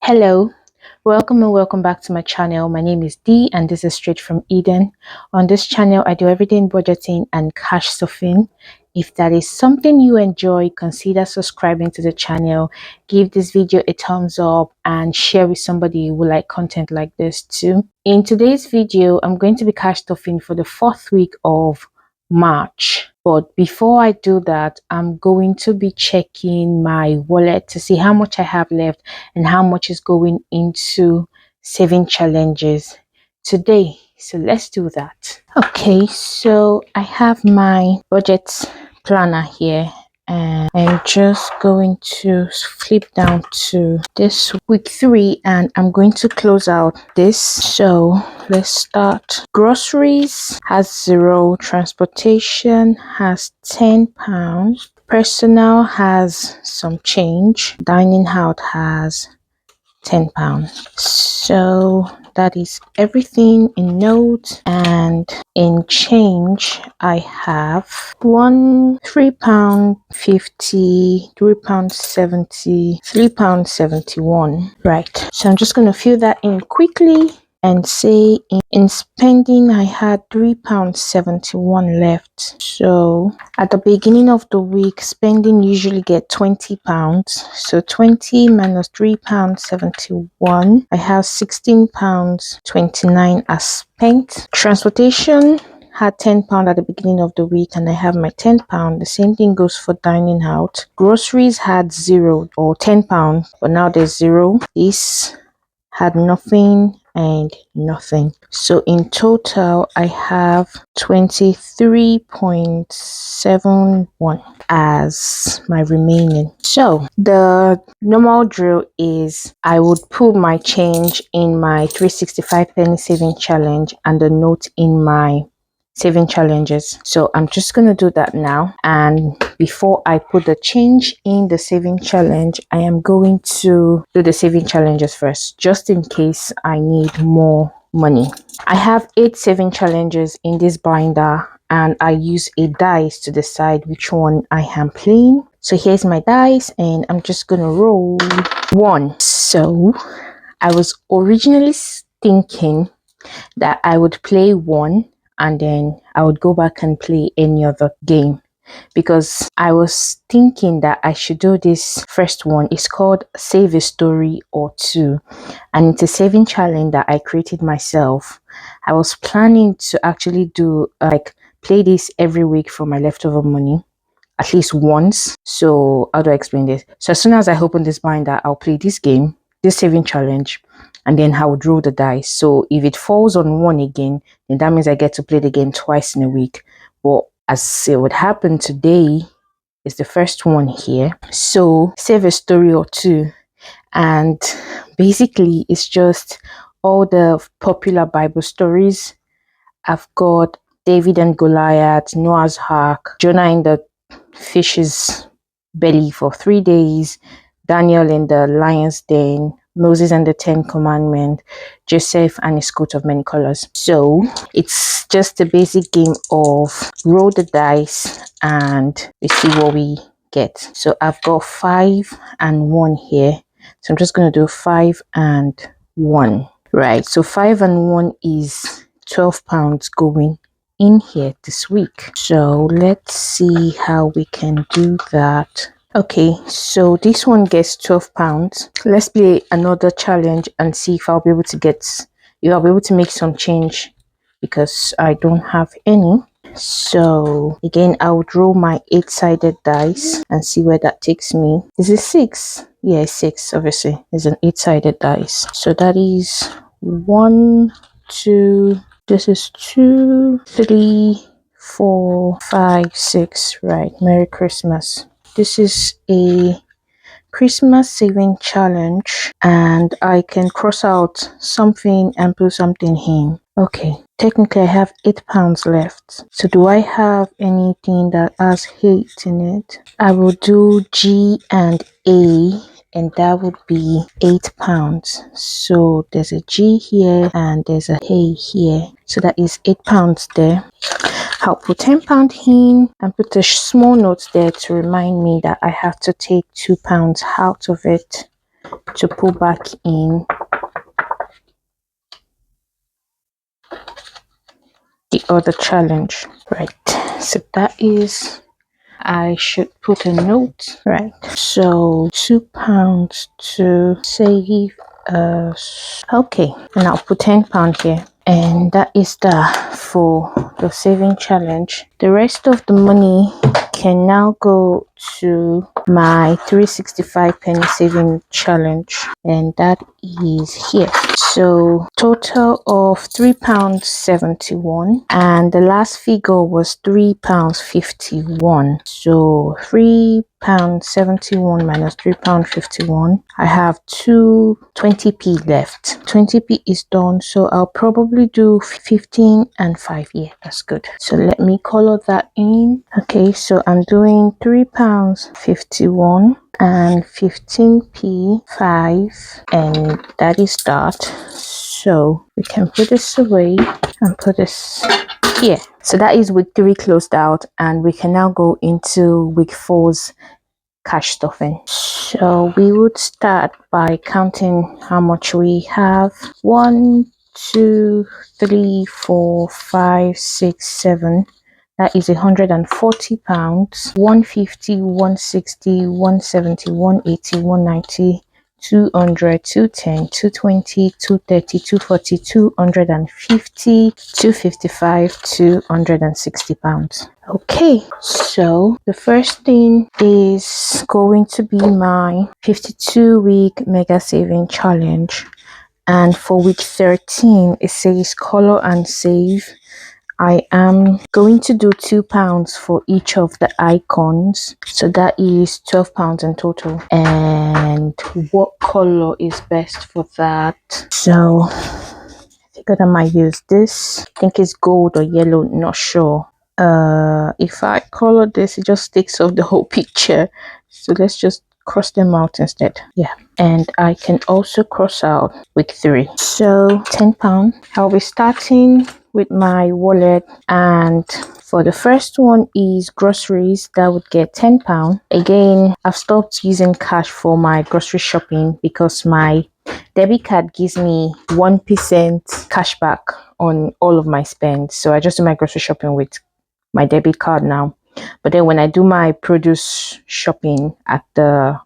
Hello, welcome and welcome back to my channel. My name is Dee and this is Straight from Eden. On this channel, I do everything budgeting and cash stuffing. If that is something you enjoy, consider subscribing to the channel. Give this video a thumbs up and share with somebody who like content like this too. In today's video, I'm going to be cash stuffing for the 4th week of March. But before I do that, I'm going to be checking my wallet to see how much I have left and how much is going into saving challenges today. So let's do that. Okay, so I have my budget planner here and I'm just going to flip down to this week 3 and I'm going to close out this. So let's start. Groceries has 0, transportation has £10, personal has some change, dining out has £10. So that is everything in notes, and in change I have £3.50, £3.70, £3.71. Right, so I'm just going to fill that in quickly and say in spending I had £3.71 left. So at the beginning of the week, spending usually get £20. So 20 minus £3.71, I have £16.29 as spent. Transportation had £10 at the beginning of the week and I have my £10. The same thing goes for dining out. Groceries had 0 or £10, but now there's 0. This had nothing and nothing. So in total I have 23.71 as my remaining. So the normal drill is I would put my change in my 365 penny saving challenge and the note in my saving challenges. So I'm just going to do that now, and before I put the change in the saving challenge, I am going to do the saving challenges first, just in case I need more money. I have 8 saving challenges in this binder and I use a dice to decide which one I am playing. So here's my dice and I'm just gonna roll 1. So I was originally thinking that I would play 1 and then I would go back and play any other game, because I was thinking that I should do this first one. It's called Save a Story or Two, and it's a saving challenge that I created myself. I was planning to actually do play this every week for my leftover money at least once. So how do I explain this? So as soon as I open this binder, I'll play this game, this saving challenge, and then I would roll the dice. So if it falls on 1 again, then that means I get to play the game twice in a week. But as it would happen today is the first one here. So save a story or two. And basically it's just all the popular Bible stories. I've got David and Goliath, Noah's Ark, Jonah in the fish's belly for 3 days, Daniel in the lion's den, Moses and the 10 Commandments, Joseph and his coat of many colors. So it's just a basic game of roll the dice and we see what we get. So I've got 5 and 1 here. So I'm just going to do 5 and 1. Right, so 5 and 1 is £12 going in here this week. So let's see how we can do that. Okay, so this one gets £12. Let's play another challenge and see if I'll be able to make some change, because I don't have any. So again, I would roll my 8-sided dice and see where that takes me. Is it 6? Yeah, it's 6. Obviously it's an 8-sided dice. So that is 1, 2, this is 2, 3, 4, 5, 6. Right, Merry Christmas. This is a Christmas saving challenge and I can cross out something and put something in. Okay, technically I have £8 left. So do I have anything that has 8 in it? I will do G and A, and that would be £8. So there's a G here and there's a A here. So that is £8 there. I'll put £10 in and put a small note there to remind me that I have to take £2 out of it. to put back in the other challenge. Right, so that is, I should put a note, right? So £2 to save us. Okay, and I'll put £10 here. And that is that for the saving challenge. The rest of the money can now go to my 365 penny saving challenge, and that is here. So total of £3.71, and the last figure was £3.51. So £3.71 minus £3.51. I have 20p left. 20p is done, so I'll probably do 15 and 5. Yeah, that's good. So let me color that in. Okay, so I'm doing £3.51 and 15p 5, and that is that. So we can put this away and put this here. So that is week 3 closed out, and we can now go into week 4's cash stuffing. So we would start by counting how much we have. 1, 2, 3, 4, 5, 6, 7. That is £140, 150, 160, 170, 180, 190, 200, 210, 220, 230, 240, 250, 255, £260. Okay, so the first thing is going to be my 52-week mega saving challenge. And for week 13, it says color and save. I am going to do £2 for each of the icons, so that is £12 in total. And what color is best for that? So I figured I might use this. I think it's gold or yellow, not sure. If I color this, it just takes off the whole picture, so let's just cross them out instead. Yeah, and I can also cross out week 3. So £10. I'll be starting with my wallet, and for the first one is groceries. That would get £10. Again, I've stopped using cash for my grocery shopping because my debit card gives me 1% cashback on all of my spend, so I just do my grocery shopping with my debit card now. But then when I do my produce shopping at the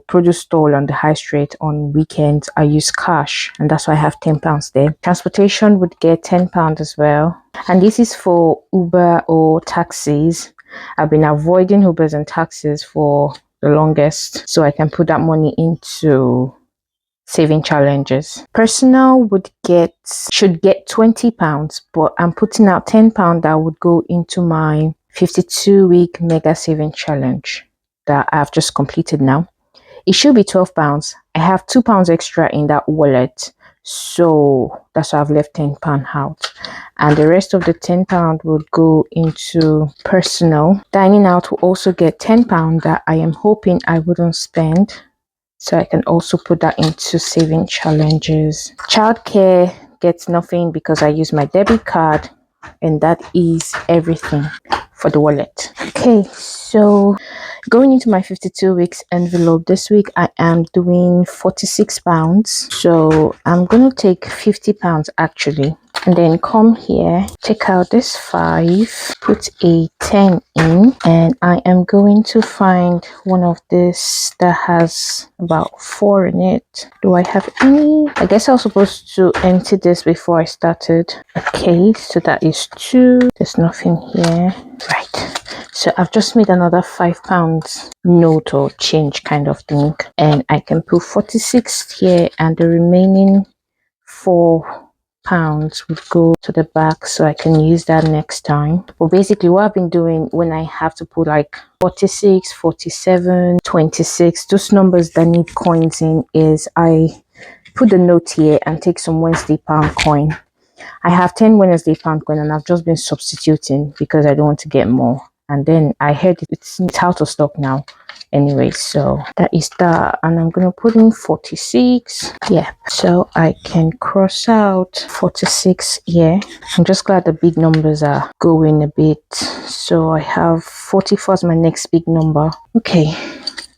produce stall on the high street on weekends, I use cash, and that's why I have £10 there. Transportation would get £10 as well, and this is for Uber or taxis. I've been avoiding Ubers and taxis for the longest, so I can put that money into saving challenges. Personal should get £20, but I'm putting out £10 that would go into my 52-week mega saving challenge that I've just completed now. It should be £12. I have £2 extra in that wallet, so that's why I've left £10 out, and the rest of the £10 would go into personal. Dining out will also get £10 that I am hoping I wouldn't spend, so I can also put that into saving challenges. Childcare gets nothing because I use my debit card, and that is everything for the wallet. Okay, so going into my 52 weeks envelope, this week I am doing £46. So I'm going to take £50 actually, and then come here, take out this 5, put a 10 in, and I am going to find one of this that has about 4 in it. Do I have any? I guess I was supposed to empty this before I started. Okay, so that is 2. There's nothing here. Right, so I've just made another £5 note or change kind of thing, and I can put 46 here, and the remaining £4 would go to the back, so I can use that next time. But basically what I've been doing when I have to put like 46, 47, 26, those numbers that need coins in, is I put the note here and take some Wednesday pound coin. I have 10 Wednesday pound coin, and I've just been substituting because I don't want to get more. And then I heard it's out of stock now anyway, so that is that. And I'm gonna put in 46. Yeah, so I can cross out 46 here. I'm just glad the big numbers are going a bit, so I have 44 as my next big number. Okay,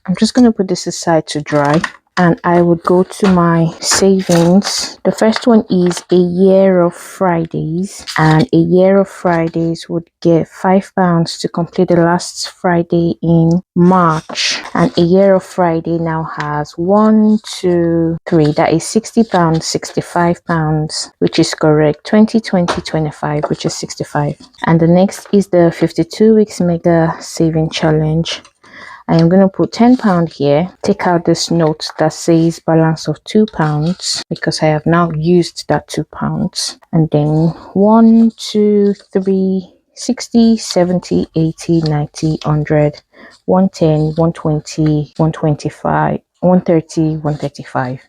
I'm just gonna put this aside to dry. and I would go to my savings. The first one is a year of Fridays, and a year of Fridays would get £5 to complete the last Friday in March. And a year of Friday now has 1, 2, 3. That is £60, £65, which is correct. 20, 20, 25, which is 65. And the next is the 52 weeks mega saving challenge. I am going to put £10 here. Take out this note that says balance of £2 because I have now used that £2. And then 1, 2, 3, 60, 70, 80, 90, 100, 110, 120, 125, 130, 135,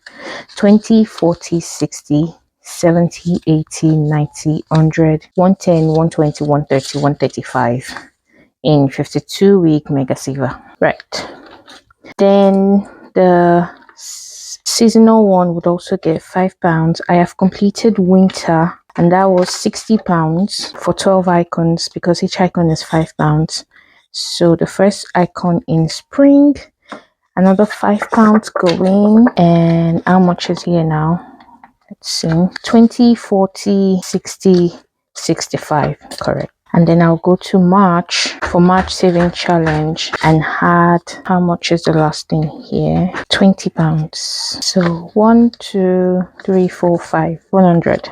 20, 40, 60, 70, 80, 90, 100, 110, 120, 130, 135 in 52-week mega saver. Right. Then the seasonal one would also get £5. I have completed winter, and that was £60 for 12 icons because each icon is £5. So the first icon in spring, another £5 going, and how much is here now? Let's see, 20, 40, 60, 65, correct. And then I'll go to March for March saving challenge and add, how much is the last thing here? £20. So 1, 2, 3, 4, 5, 100,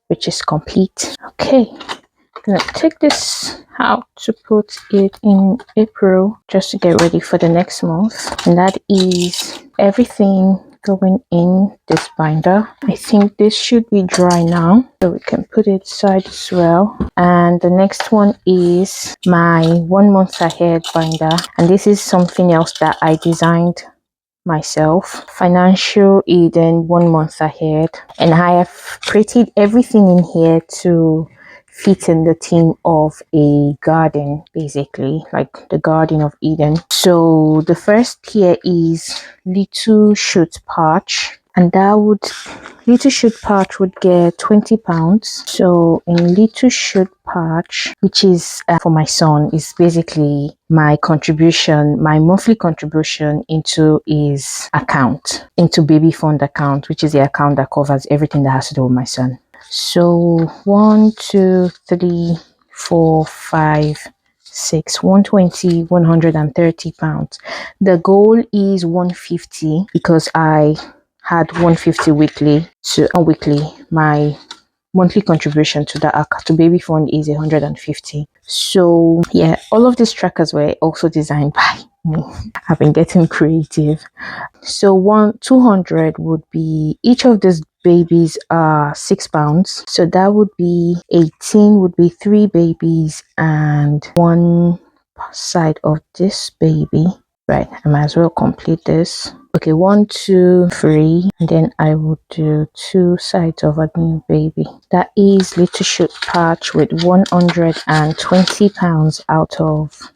which is complete. Okay, I'm gonna take this out to put it in April just to get ready for the next month. And that is everything going in this binder. I think this should be dry now, so we can put it aside as well. And the next one is my 1 month ahead binder, and this is something else that I designed myself. Financial Eden 1 month ahead, and I have created everything in here to fit in the theme of a garden, basically like the Garden of Eden. So the first here is little shoot patch, and that would little shoot patch would get £20. So in little shoot patch, which is for my son, is basically my contribution, my monthly contribution into his account, into baby fund account, which is the account that covers everything that has to do with my son. So 1, 2, 3, 4, 5, 6, 120, £130. The goal is 150 because I had 150 weekly. So my monthly contribution to the to baby fund is 150. So yeah, all of these trackers were also designed by me. I've been getting creative. So 200 would be, each of these babies are £6. So that would be 18, would be 3 babies and 1 side of this baby. Right, I might as well complete this. Okay, 1, 2, 3, and then I would do 2 sides of a new baby. That is little shoot patch with £120 out of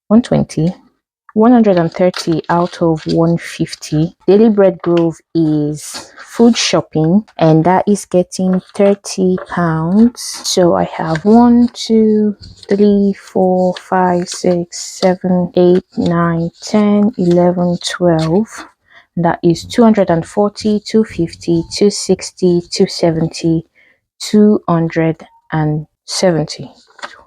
120. 130 out of 150. Daily Bread Grove is food shopping, and that is getting £30. So I have 1, 2, 3, 4, 5, 6, 7, 8, 9, 10, 11, 12. That is 240, 250, 260, 270, 270.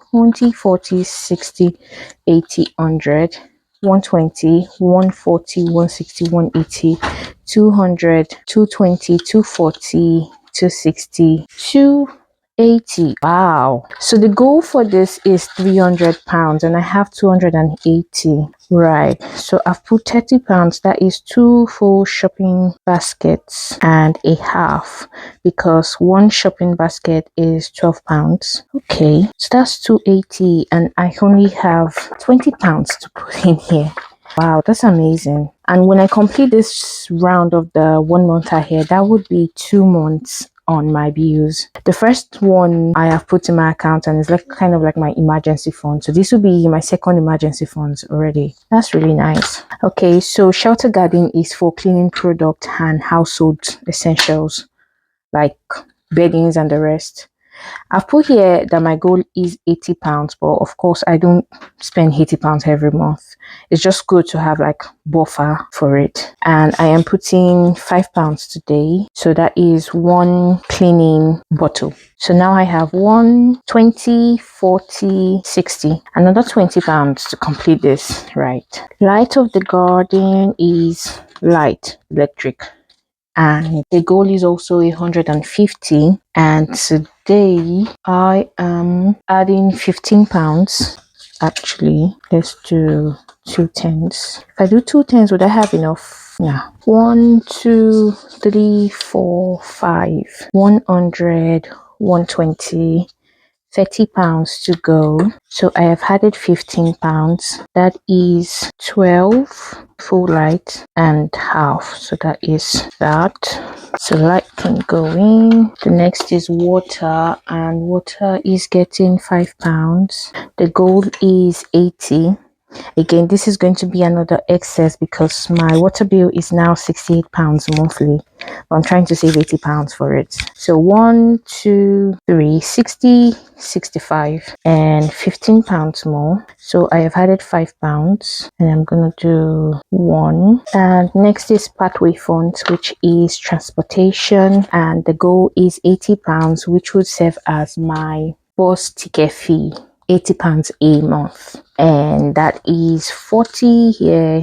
20, 40, 60, 80, 100, 120, 140, 160, 180, 200, 220, 240, 260, 280. Wow. So the goal for this is £300, and I have 280. Right. So I've put £30. That is 2 full shopping baskets and a half, because 1 shopping basket is £12. Okay. So that's 280, and I only have £20 to put in here. Wow, that's amazing. And when I complete this round of the 1 month ahead, that would be 2 months on my bills. The first one I have put in my account, and it's like kind of like my emergency fund. So this will be my second emergency funds already. That's really nice. Okay, so Shelter Garden is for cleaning product and household essentials like beddings and the rest. I've put here that my goal is £80, but of course I don't spend £80 every month. It's just good to have like buffer for it. And I am putting £5 today. So that is one cleaning bottle. So now I have 1, 20, 40, 60. Another £20 to complete this, right? Light of the garden is light, electric. And the goal is also 150, and today I am adding £15. Actually, let's do 2 tens. If I do 2 tens, would I have enough? Yeah. 1, 2, 3, 4, 5, 100, 120, £30 to go. So I have added £15. That is 12 full light and half. So that is that. So light can go in. The next is water, and water is getting £5. The goal is 80. Again, this is going to be another excess because my water bill is now £68 monthly. But I'm trying to save £80 for it. So 1, 2, 3, 60, 65, and £15 more. So I have added £5, and I'm gonna do 1. And next is pathway funds, which is transportation, and the goal is £80, which would serve as my bus ticket fee. £80 a month, and that is 40 here,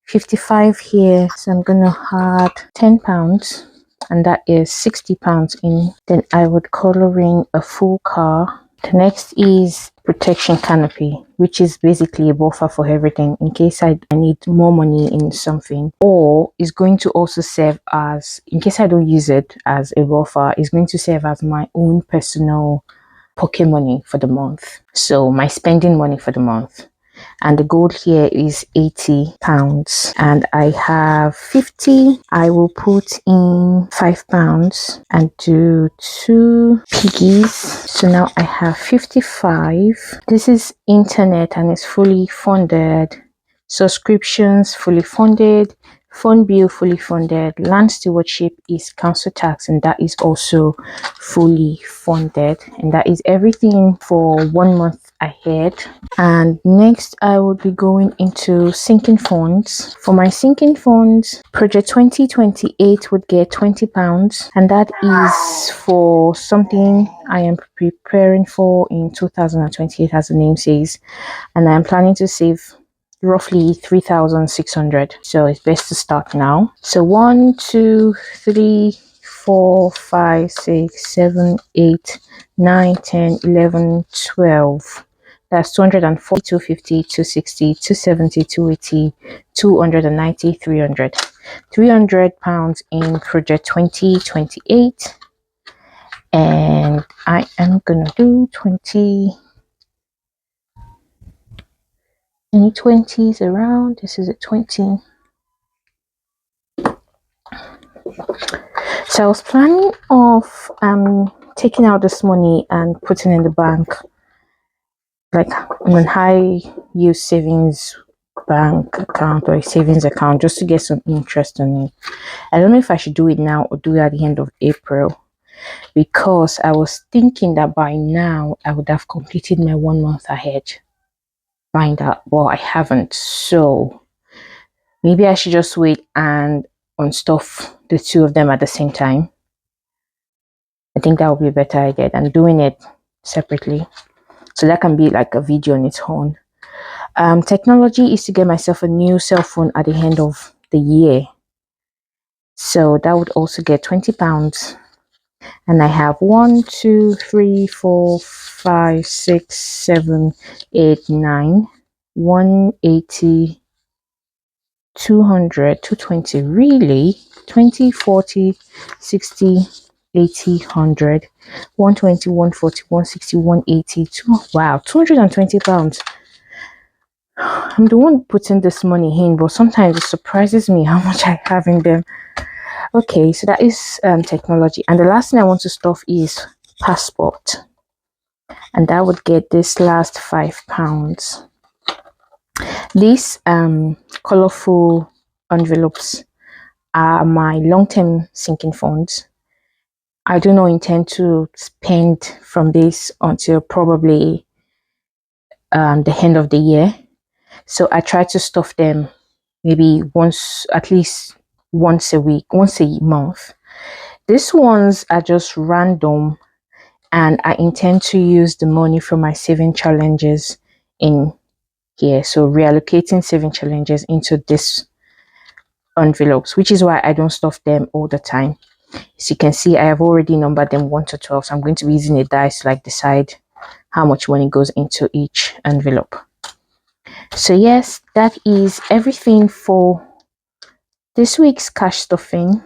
55 here. So I'm gonna add £10, and that is £60 in. Then I would color in a full car. The next is protection canopy, which is basically a buffer for everything in case I need more money in something, or is going to also serve as, in case I don't use it as a buffer, is going to serve as my own personal pocket money for the month. So my spending money for the month. And the goal here is £80, and I have 50. I will put in £5 and do 2 piggies. So now I have 55. This is internet and it's fully funded. Subscriptions fully funded. Phone bill fully funded. Land stewardship is council tax, and that is also fully funded. And that is everything for 1 month ahead. And next I will be going into sinking funds. For my sinking funds, project 2028 would get £20, and that is for something I am preparing for in 2028, as the name says, and I am planning to save roughly 3,600. So it's best to start now. So 1, 2, 3, 4, 5, 6, 7, 8, 9, 10, 11, 12. That's 240, 250, 260, 270, 280, 290, 300. £300 in project 2028. And I am gonna do 20. Any 20s around? This is a 20. So I was planning of taking out this money and putting in the bank, like on a high yield savings bank account or a savings account, just to get some interest on it. I don't know if I should do it now or do it at the end of April, because I was thinking that by now I would have completed my 1 month ahead. Find out, well, I haven't. So maybe I should just wait and unstuff the two of them at the same time. I think that would be a better idea than doing it separately. So that can be like a video on its own. Technology is to get myself a new cell phone at the end of the year. So that would also get £20. And I have 1, 2, 3, 4, 5, 6, 7, 8, 9, 180, 200, 220, really? 20, 40, 60, 80, 100, 120, 140, 160, 180, wow, £220. I'm the one putting this money in, but sometimes it surprises me how much I have in them. Okay, so that is technology. And the last thing I want to stuff is passport. And that would get this last £5. These colorful envelopes are my long-term sinking funds. I do not intend to spend from this until probably the end of the year. So I try to stuff them maybe once, at least once a week, once a month. These ones are just random, and I intend to use the money from my saving challenges in here. So reallocating saving challenges into this envelopes, which is why I don't stuff them all the time. As you can see, I have already numbered them 1 to 12. So I'm going to be using a dice to like decide how much money goes into each envelope. So yes, that is everything for this week's cash stuffing.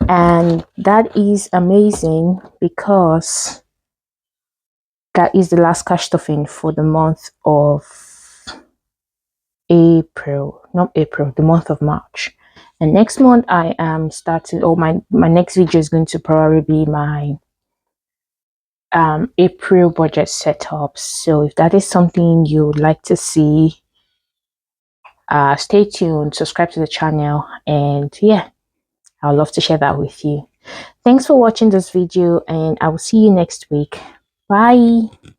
And that is amazing because that is the last cash stuffing for the month of April, not April, the month of March. And next month I am starting, or my next video is going to probably be my April budget setup. So if that is something you would like to see, stay tuned, subscribe to the channel, and yeah, I would love to share that with you. Thanks for watching this video, and I will see you next week. Bye.